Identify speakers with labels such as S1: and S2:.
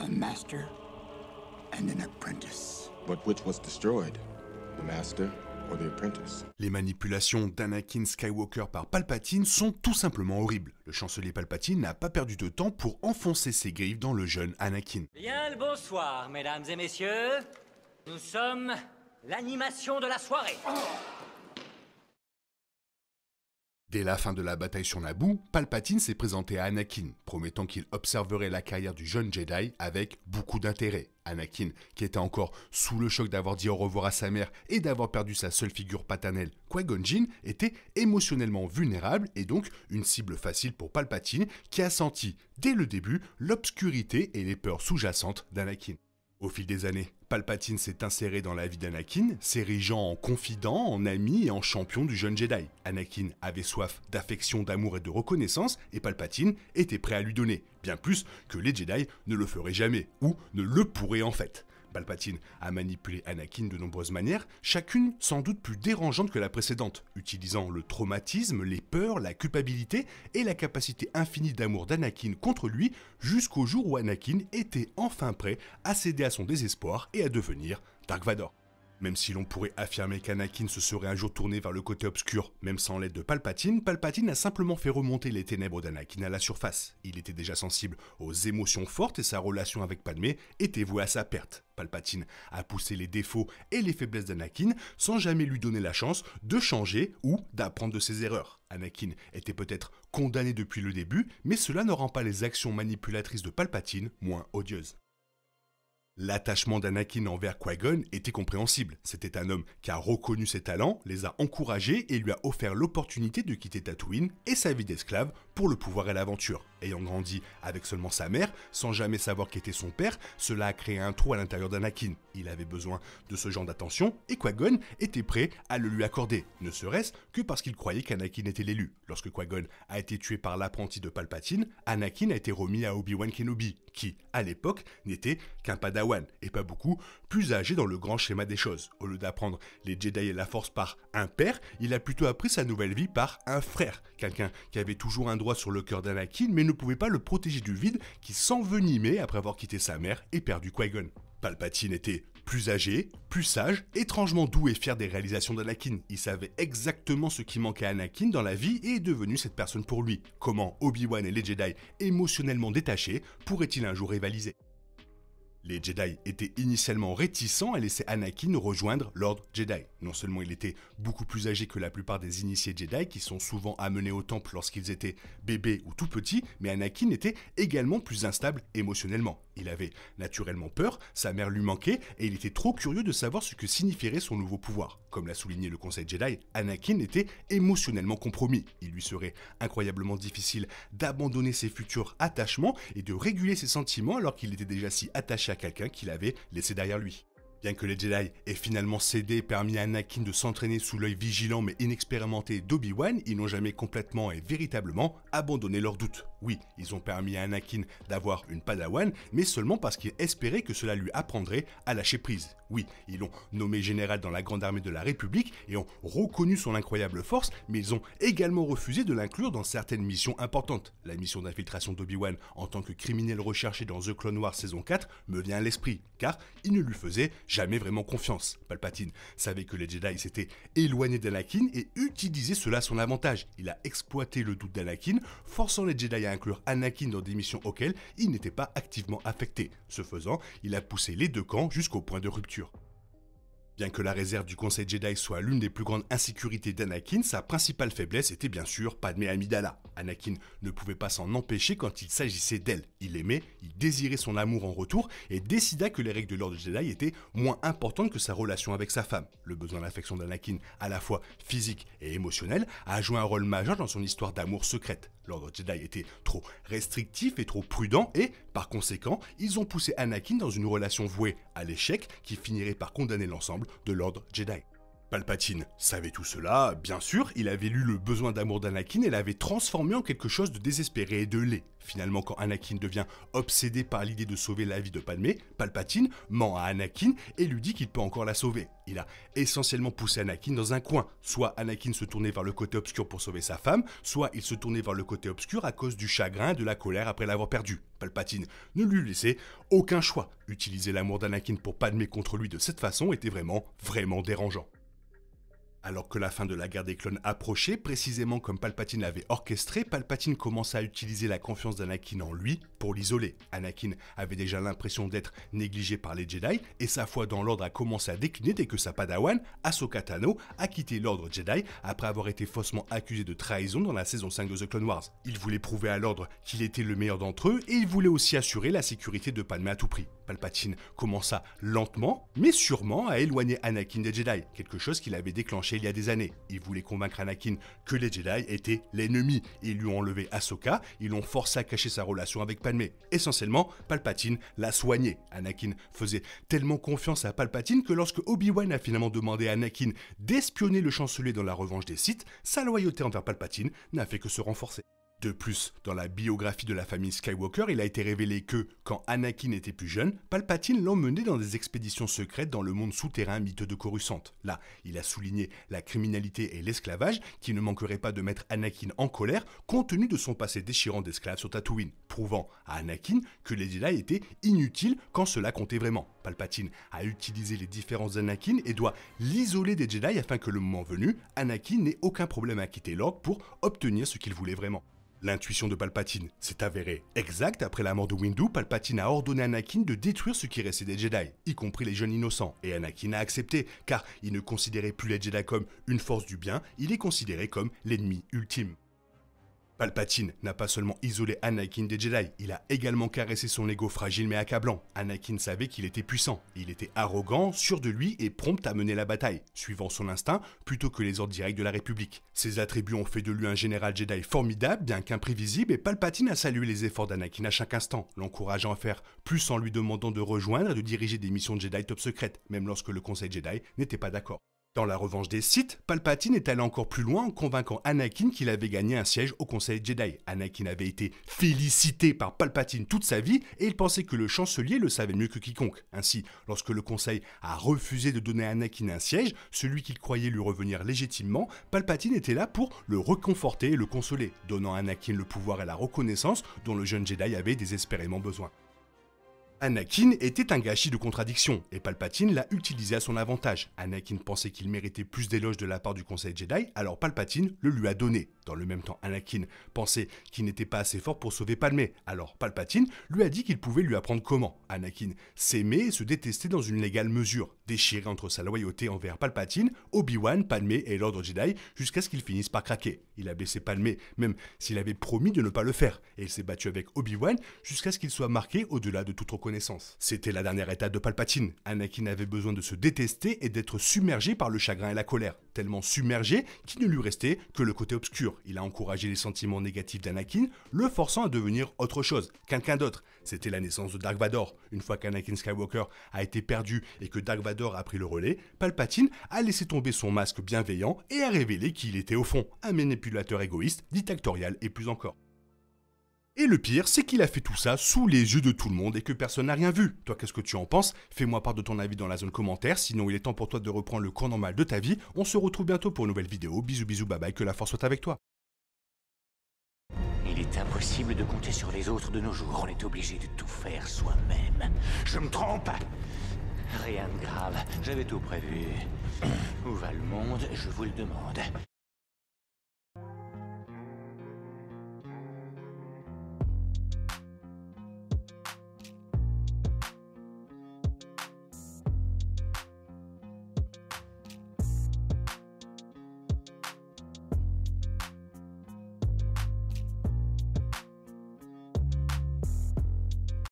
S1: A master and an apprentice.
S2: But which was destroyed? The master or the apprentice?
S3: Les manipulations d'Anakin Skywalker par Palpatine sont tout simplement horribles. Le chancelier Palpatine n'a pas perdu de temps pour enfoncer ses griffes dans le jeune Anakin.
S4: Bien le bonsoir, mesdames et messieurs. Nous sommes l'animation de la soirée.
S3: Dès la fin de la bataille sur Naboo, Palpatine s'est présenté à Anakin, promettant qu'il observerait la carrière du jeune Jedi avec beaucoup d'intérêt. Anakin, qui était encore sous le choc d'avoir dit au revoir à sa mère et d'avoir perdu sa seule figure paternelle, Qui-Gon Jinn, était émotionnellement vulnérable et donc une cible facile pour Palpatine, qui a senti, dès le début, l'obscurité et les peurs sous-jacentes d'Anakin. Au fil des années, Palpatine s'est inséré dans la vie d'Anakin, s'érigeant en confident, en ami et en champion du jeune Jedi. Anakin avait soif d'affection, d'amour et de reconnaissance, et Palpatine était prêt à lui donner, bien plus que les Jedi ne le feraient jamais, ou ne le pourraient en fait. Palpatine a manipulé Anakin de nombreuses manières, chacune sans doute plus dérangeante que la précédente, utilisant le traumatisme, les peurs, la culpabilité et la capacité infinie d'amour d'Anakin contre lui, jusqu'au jour où Anakin était enfin prêt à céder à son désespoir et à devenir Dark Vador. Même si l'on pourrait affirmer qu'Anakin se serait un jour tourné vers le côté obscur, même sans l'aide de Palpatine, Palpatine a simplement fait remonter les ténèbres d'Anakin à la surface. Il était déjà sensible aux émotions fortes et sa relation avec Padmé était vouée à sa perte. Palpatine a poussé les défauts et les faiblesses d'Anakin sans jamais lui donner la chance de changer ou d'apprendre de ses erreurs. Anakin était peut-être condamné depuis le début, mais cela ne rend pas les actions manipulatrices de Palpatine moins odieuses. L'attachement d'Anakin envers Qui-Gon était compréhensible. C'était un homme qui a reconnu ses talents, les a encouragés et lui a offert l'opportunité de quitter Tatooine et sa vie d'esclave pour le pouvoir et l'aventure. Ayant grandi avec seulement sa mère, sans jamais savoir qui était son père, cela a créé un trou à l'intérieur d'Anakin. Il avait besoin de ce genre d'attention et Qui-Gon était prêt à le lui accorder, ne serait-ce que parce qu'il croyait qu'Anakin était l'élu. Lorsque Qui-Gon a été tué par l'apprenti de Palpatine, Anakin a été remis à Obi-Wan Kenobi, qui, à l'époque, n'était qu'un padawan, et pas beaucoup plus âgé dans le grand schéma des choses. Au lieu d'apprendre les Jedi et la Force par un père, il a plutôt appris sa nouvelle vie par un frère, quelqu'un qui avait toujours un droit sur le cœur d'Anakin, mais ne pouvait pas le protéger du vide qui s'envenimait après avoir quitté sa mère et perdu Qui-Gon. Palpatine était plus âgé, plus sage, étrangement doux et fier des réalisations d'Anakin. Il savait exactement ce qui manquait à Anakin dans la vie et est devenu cette personne pour lui. Comment Obi-Wan et les Jedi, émotionnellement détachés, pourraient-ils un jour rivaliser ? Les Jedi étaient initialement réticents à laisser Anakin rejoindre l'ordre Jedi. Non seulement il était beaucoup plus âgé que la plupart des initiés Jedi qui sont souvent amenés au temple lorsqu'ils étaient bébés ou tout petits, mais Anakin était également plus instable émotionnellement. Il avait naturellement peur, sa mère lui manquait et il était trop curieux de savoir ce que signifierait son nouveau pouvoir. Comme l'a souligné le Conseil Jedi, Anakin était émotionnellement compromis. Il lui serait incroyablement difficile d'abandonner ses futurs attachements et de réguler ses sentiments alors qu'il était déjà si attaché à quelqu'un qu'il avait laissé derrière lui. Bien que les Jedi aient finalement cédé et permis à Anakin de s'entraîner sous l'œil vigilant mais inexpérimenté d'Obi-Wan, ils n'ont jamais complètement et véritablement abandonné leurs doutes. Oui, ils ont permis à Anakin d'avoir une padawan, mais seulement parce qu'ils espéraient que cela lui apprendrait à lâcher prise. Oui, ils l'ont nommé général dans la Grande Armée de la République et ont reconnu son incroyable force, mais ils ont également refusé de l'inclure dans certaines missions importantes. La mission d'infiltration d'Obi-Wan en tant que criminel recherché dans The Clone Wars saison 4 me vient à l'esprit, car il ne lui faisait jamais vraiment confiance. Palpatine savait que les Jedi s'étaient éloignés d'Anakin et utilisaient cela à son avantage. Il a exploité le doute d'Anakin, forçant les Jedi à inclure Anakin dans des missions auxquelles il n'était pas activement affecté. Ce faisant, il a poussé les deux camps jusqu'au point de rupture. Bien que la réserve du Conseil Jedi soit l'une des plus grandes insécurités d'Anakin, sa principale faiblesse était bien sûr Padmé Amidala. Anakin ne pouvait pas s'en empêcher quand il s'agissait d'elle. Il aimait, il désirait son amour en retour et décida que les règles de l'ordre Jedi étaient moins importantes que sa relation avec sa femme. Le besoin d'affection d'Anakin, à la fois physique et émotionnel, a joué un rôle majeur dans son histoire d'amour secrète. L'ordre Jedi était trop restrictif et trop prudent et, par conséquent, ils ont poussé Anakin dans une relation vouée à l'échec qui finirait par condamner l'ensemble de l'ordre Jedi. Palpatine savait tout cela, bien sûr, il avait lu le besoin d'amour d'Anakin et l'avait transformé en quelque chose de désespéré et de laid. Finalement, quand Anakin devient obsédé par l'idée de sauver la vie de Padmé, Palpatine ment à Anakin et lui dit qu'il peut encore la sauver. Il a essentiellement poussé Anakin dans un coin. Soit Anakin se tournait vers le côté obscur pour sauver sa femme, soit il se tournait vers le côté obscur à cause du chagrin et de la colère après l'avoir perdu. Palpatine ne lui laissait aucun choix. Utiliser l'amour d'Anakin pour Padmé contre lui de cette façon était vraiment dérangeant. Alors que la fin de la guerre des clones approchait, précisément comme Palpatine l'avait orchestré, Palpatine commença à utiliser la confiance d'Anakin en lui pour l'isoler. Anakin avait déjà l'impression d'être négligé par les Jedi et sa foi dans l'ordre a commencé à décliner dès que sa padawan, Ahsoka Tano, a quitté l'ordre Jedi après avoir été faussement accusé de trahison dans la saison 5 de The Clone Wars. Il voulait prouver à l'ordre qu'il était le meilleur d'entre eux et il voulait aussi assurer la sécurité de Padmé à tout prix. Palpatine commença lentement, mais sûrement à éloigner Anakin des Jedi, quelque chose qu'il avait déclenché il y a des années. Il voulait convaincre Anakin que les Jedi étaient l'ennemi. Ils lui ont enlevé Ahsoka, ils l'ont forcé à cacher sa relation avec Padmé. Essentiellement, Palpatine l'a soigné. Anakin faisait tellement confiance à Palpatine que lorsque Obi-Wan a finalement demandé à Anakin d'espionner le chancelier dans la revanche des Sith, sa loyauté envers Palpatine n'a fait que se renforcer. De plus, dans la biographie de la famille Skywalker, il a été révélé que, quand Anakin était plus jeune, Palpatine l'emmenait dans des expéditions secrètes dans le monde souterrain miteux de Coruscant. Là, il a souligné la criminalité et l'esclavage qui ne manqueraient pas de mettre Anakin en colère compte tenu de son passé déchirant d'esclave sur Tatooine, prouvant à Anakin que les Jedi étaient inutiles quand cela comptait vraiment. Palpatine a utilisé les différences d'Anakin et doit l'isoler des Jedi afin que le moment venu, Anakin n'ait aucun problème à quitter l'ordre pour obtenir ce qu'il voulait vraiment. L'intuition de Palpatine s'est avérée exacte. Après la mort de Windu, Palpatine a ordonné à Anakin de détruire ce qui restait des Jedi, y compris les jeunes innocents. Et Anakin a accepté, car il ne considérait plus les Jedi comme une force du bien, il les considérait comme l'ennemi ultime. Palpatine n'a pas seulement isolé Anakin des Jedi, il a également caressé son ego fragile mais accablant. Anakin savait qu'il était puissant, il était arrogant, sûr de lui et prompt à mener la bataille, suivant son instinct plutôt que les ordres directs de la République. Ses attributs ont fait de lui un général Jedi formidable, bien qu'imprévisible, et Palpatine a salué les efforts d'Anakin à chaque instant, l'encourageant à faire plus en lui demandant de rejoindre et de diriger des missions de Jedi top secrètes, même lorsque le Conseil Jedi n'était pas d'accord. Dans la revanche des Sith, Palpatine est allé encore plus loin en convainquant Anakin qu'il avait gagné un siège au Conseil Jedi. Anakin avait été félicité par Palpatine toute sa vie et il pensait que le chancelier le savait mieux que quiconque. Ainsi, lorsque le Conseil a refusé de donner à Anakin un siège, celui qu'il croyait lui revenir légitimement, Palpatine était là pour le réconforter et le consoler, donnant à Anakin le pouvoir et la reconnaissance dont le jeune Jedi avait désespérément besoin. Anakin était un gâchis de contradictions, et Palpatine l'a utilisé à son avantage. Anakin pensait qu'il méritait plus d'éloges de la part du Conseil Jedi, alors Palpatine le lui a donné. Dans le même temps, Anakin pensait qu'il n'était pas assez fort pour sauver Padmé, alors Palpatine lui a dit qu'il pouvait lui apprendre comment. Anakin s'aimait et se détestait dans une légale mesure, déchiré entre sa loyauté envers Palpatine, Obi-Wan, Padmé et l'Ordre Jedi, jusqu'à ce qu'il finisse par craquer. Il a blessé Padmé, même s'il avait promis de ne pas le faire, et il s'est battu avec Obi-Wan jusqu'à ce qu'il soit marqué au-delà de toute reconnaissance. C'était la dernière étape de Palpatine. Anakin avait besoin de se détester et d'être submergé par le chagrin et la colère, tellement submergé qu'il ne lui restait que le côté obscur. Il a encouragé les sentiments négatifs d'Anakin, le forçant à devenir autre chose, quelqu'un d'autre. C'était la naissance de Dark Vador. Une fois qu'Anakin Skywalker a été perdu et que Dark Vador a pris le relais, Palpatine a laissé tomber son masque bienveillant et a révélé qui il était au fond, un manipulateur égoïste, dictatorial et plus encore. Et le pire, c'est qu'il a fait tout ça sous les yeux de tout le monde et que personne n'a rien vu. Toi, qu'est-ce que tu en penses? Fais-moi part de ton avis dans la zone commentaire, sinon il est temps pour toi de reprendre le cours normal de ta vie. On se retrouve bientôt pour une nouvelle vidéo. Bisous bisous, bye bye, que la force soit avec toi.
S5: Il est impossible de compter sur les autres de nos jours, on est obligé de tout faire soi-même. Je me trompe?
S4: Rien de grave, j'avais tout prévu. Où va le monde, je vous le demande.